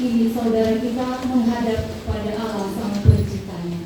kini saudara kita menghadap pada Allah Sang Penciptanya.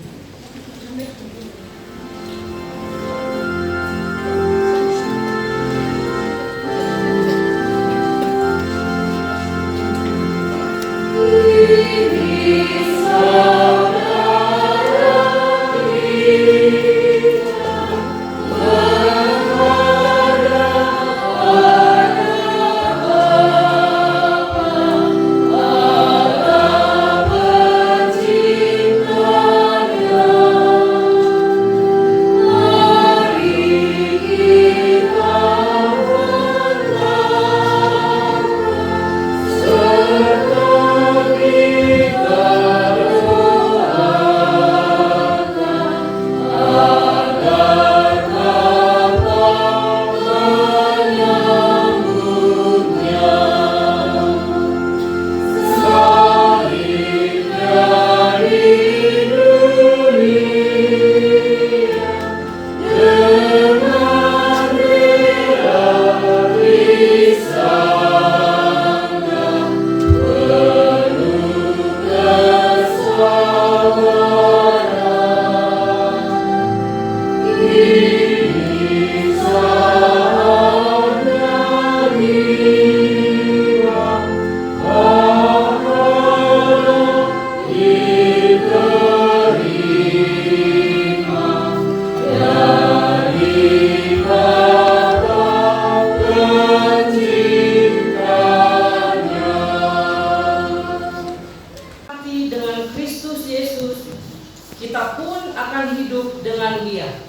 Kita pun akan hidup dengan Dia.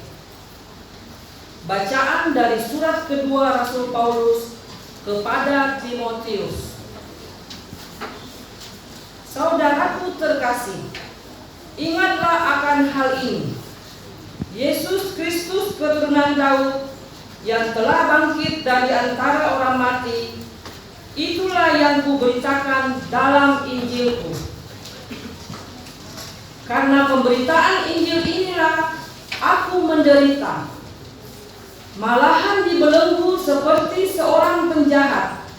Bacaan dari surat kedua Rasul Paulus kepada Timotius. Saudaraku terkasih, ingatlah akan hal ini. Yesus Kristus keturunan Daud yang telah bangkit dari antara orang mati, itulah yang kuberitakan dalam Injilku. Karena pemberitaan Injil inilah aku menderita, malahan dibelenggu seperti seorang penjahat.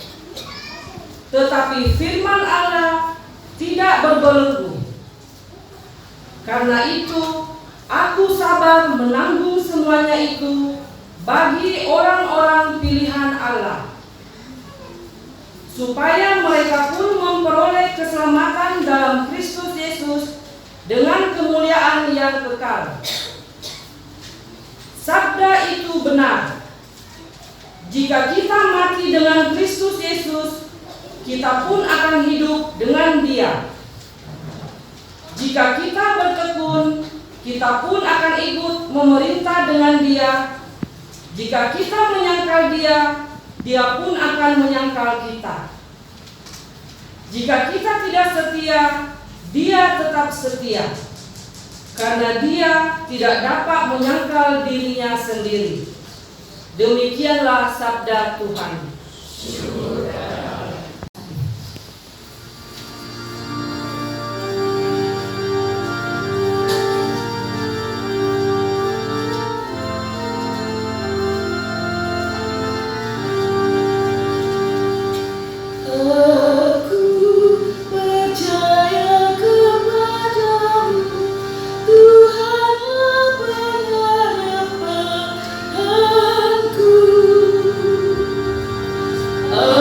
Tetapi firman Allah tidak berbelenggu. Karena itu aku sabar menanggung semuanya itu bagi orang-orang pilihan Allah, supaya mereka pun memperoleh keselamatan dalam Kristus Yesus dengan kemuliaan yang kekal. Sabda itu benar. Jika kita mati dengan Kristus Yesus, kita pun akan hidup dengan Dia. Jika kita bertekun, kita pun akan ikut memerintah dengan Dia. Jika kita menyangkal Dia, Dia pun akan menyangkal kita. Jika kita tidak setia, Dia tetap setia, karena Dia tidak dapat menyangkal dirinya sendiri. Demikianlah sabda Tuhan. Oh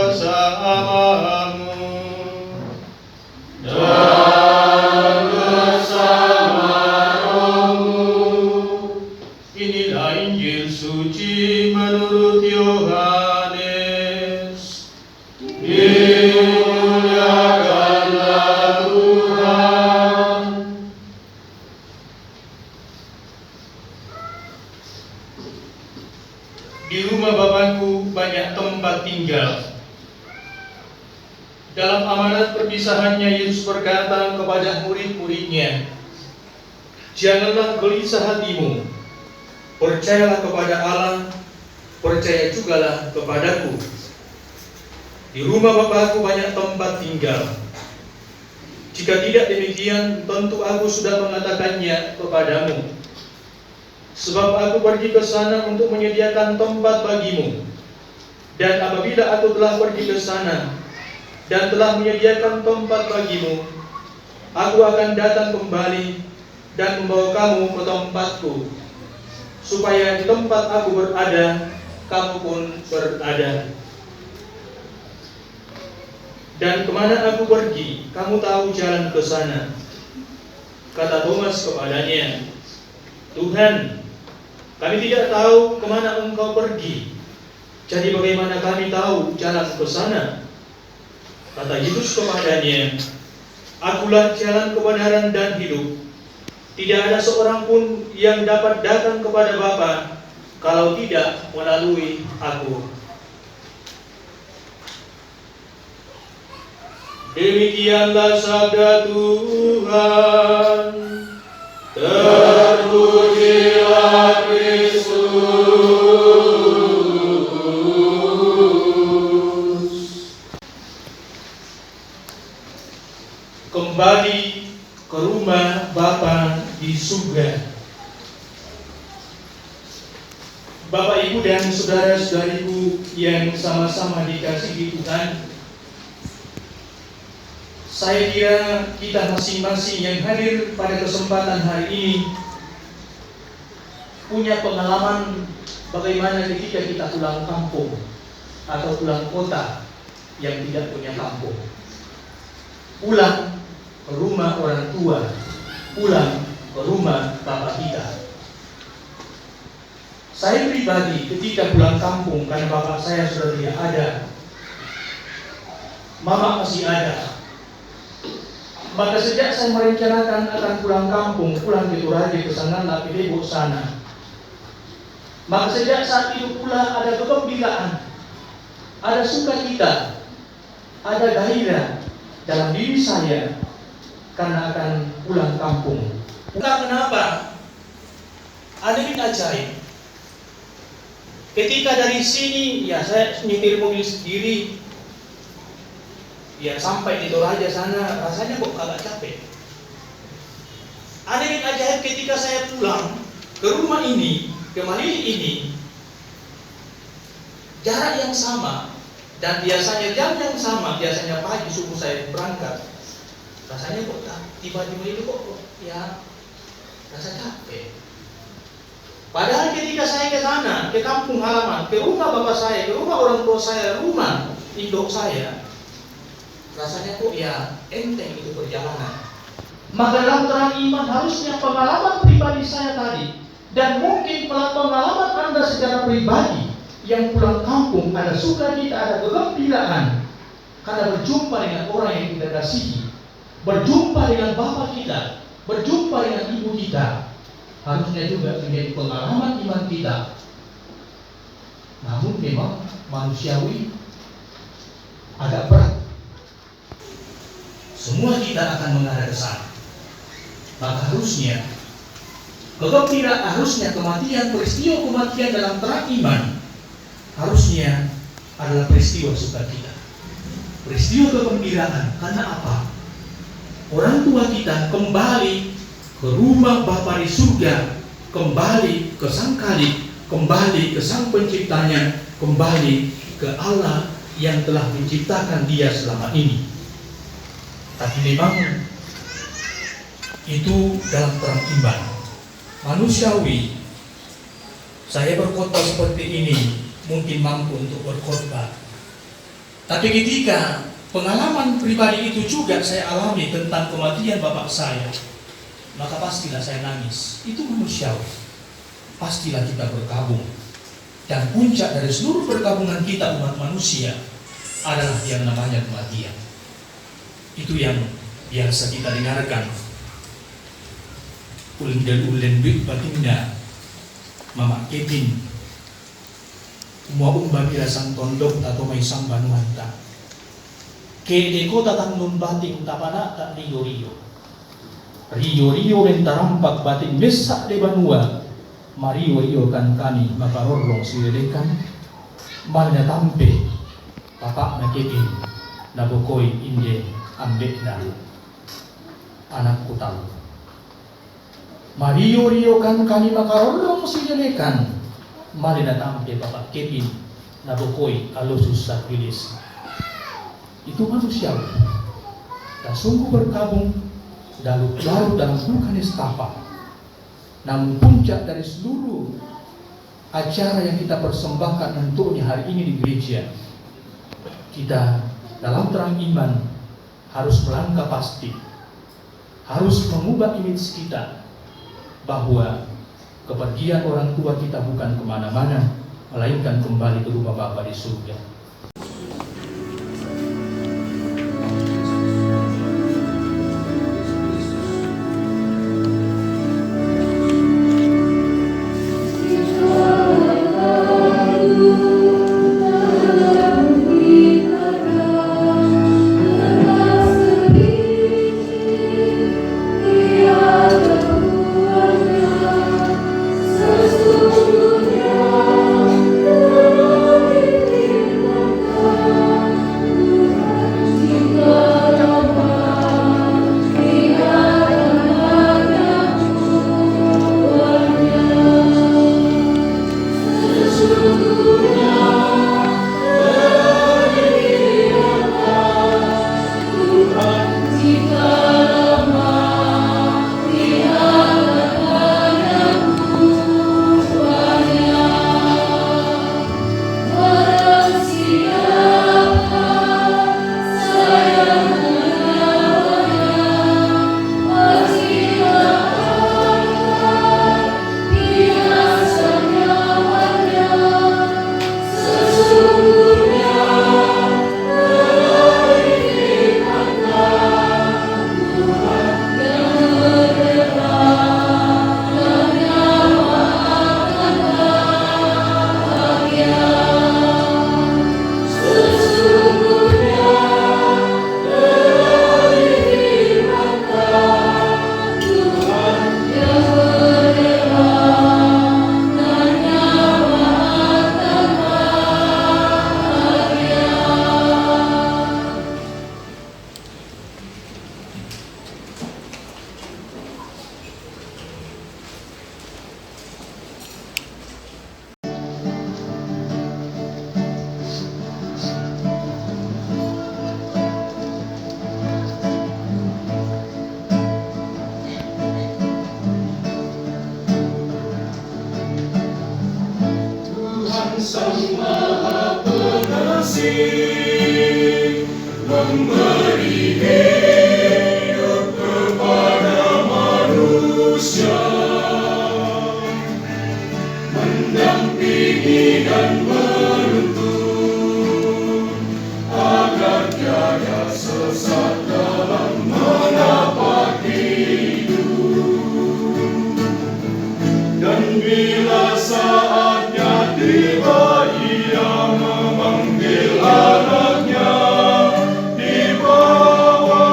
bersamamu dan bersama rohmu. Inilah Injil suci menurut Yohanes. Dimuliakanlah Tuhan. Di rumah Bapakku banyak tempat tinggal. Dalam amanat perpisahannya, Yesus berkata kepada murid-muridnya, "Janganlah gelisah hatimu. Percayalah kepada Allah, percaya jugalah kepadaku. Di rumah Bapakku banyak tempat tinggal. Jika tidak demikian, tentu aku sudah mengatakannya kepadamu. Sebab aku pergi ke sana untuk menyediakan tempat bagimu. Dan apabila aku telah pergi ke sana dan telah menyediakan tempat bagimu, aku akan datang kembali dan membawa kamu ke tempatku, supaya di tempat aku berada, kamu pun berada. Dan kemana aku pergi, kamu tahu jalan ke sana." Kata Thomas kepadanya, "Tuhan, kami tidak tahu kemana Engkau pergi. Jadi bagaimana kami tahu jalan ke sana?" Kata Yesus kepadanya, "Akulah jalan, kebenaran, dan hidup. Tidak ada seorang pun yang dapat datang kepada Bapa kalau tidak melalui aku." Demikianlah sabda Tuhan. Terpujilah Kristus. Kembali ke rumah Bapa di surga. Bapak, Ibu, dan saudara-saudariku yang sama-sama dikasihi Tuhan, saya kira kita masing-masing yang hadir pada kesempatan hari ini punya pengalaman bagaimana ketika kita pulang kampung atau pulang kota yang tidak punya kampung. Pulang ke rumah orang tua, pulang ke rumah bapak kita. Saya pribadi ketika pulang kampung, karena bapak saya sudah tidak ada, mama masih ada, maka sejak saya merencanakan akan pulang kampung, pulang ke Toraja, ke sana, ke Depok sana, maka sejak saat itu pula ada kegembiraan, ada sukacita, ada gairah dalam diri saya karena akan pulang kampung. Entah kenapa, ada yang ajaib. Ketika dari sini, ya saya nyetir mobil sendiri, ya sampai di Toraja sana, rasanya kok agak capek. Ada yang ajaib ketika saya pulang ke rumah ini, ke Malili ini, jarak yang sama, dan biasanya jam yang sama, biasanya pagi subuh saya berangkat. Rasanya kok tiba di Malili kok ya rasa capek. Padahal ketika saya ke sana, ke kampung halaman, ke rumah bapak saya, ke rumah orang tua saya, rumah induk saya, rasanya kok ya enteng itu perjalanan. Maka dalam terang iman harusnya pengalaman pribadi saya tadi, dan mungkin pengalaman Anda secara pribadi yang pulang kampung, ada sukacita, ada kegembiraan karena berjumpa dengan orang yang kita kasihi, berjumpa dengan bapak kita, berjumpa dengan ibu kita, harusnya juga menjadi pengalaman iman kita. Namun memang manusiawi agak berat. Semua kita akan mengarah ke sana. Maka harusnya kematian, peristiwa kematian dalam terang iman harusnya adalah peristiwa sukacita, peristiwa kegembiraan. Karena apa? Orang tua kita kembali ke rumah Bapa di surga, kembali ke Sang Khalik, kembali ke Sang Penciptanya, kembali ke Allah yang telah menciptakan dia selama ini. Tapi memang itu dalam terang iman. Manusiawi, saya berkhotbah seperti ini mungkin mampu untuk berkhotbah. Tapi ketika pengalaman pribadi itu juga saya alami tentang kematian bapak saya, maka pastilah saya nangis. Itu manusiawi. Pastilah kita berkabung. Dan puncak dari seluruh perkabungan kita umat manusia adalah yang namanya kematian. Itu yang biasa kita dengarkan. Ulen bik batinda Mama Kevin Mua umbabila sang tondok atau may sang banuanta Kede ko tatang nun bating tapana tak rio rio rentarampak bating besak de banua Mario kan kami makarorong siledekan Malnya tampe Bapak na Kevin Nabokoy inde ambek na anak kutal Mario kan kami makarorong siledekan Malnya tampe Bapak Kevin Nabokoy alosus sakrilis. Itu manusiawi. Dan sungguh berkabung larut dalam duka nestapa. Namun puncak dari seluruh acara yang kita persembahkan untuknya hari ini di gereja, kita dalam terang iman harus melangkah pasti, harus mengubah image kita bahwa kepergian orang tua kita bukan kemana-mana, melainkan kembali ke rumah Bapa di surga. Sang Maha Pengasih memberi hidup kepada manusia, mendampingi dan menuntun agar tiada sesat dalam menapak hidup. Dan bila saatnya tiba, ia memanggil anaknya, dibawa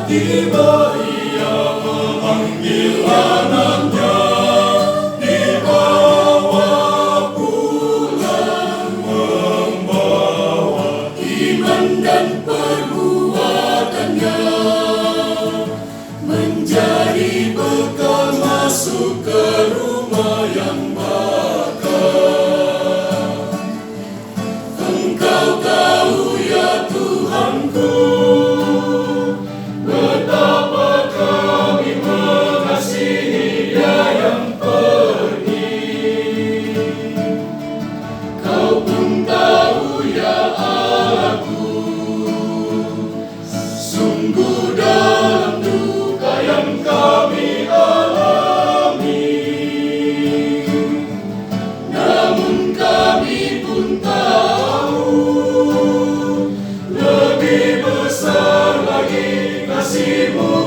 tiba Ia memanggil anaknya, dibawa pulang, membawa iman dan perbuatannya, menjadi bekal masuk ke rumah yang bakar. Engkau tahu ya Tuhanku, betapa kami mengasihi Dia yang pergi. Kau pun tahu ya Allahku, sungguh dalam duka yang kami alami, namun kami pun tahu lebih besar lagi kasih-Mu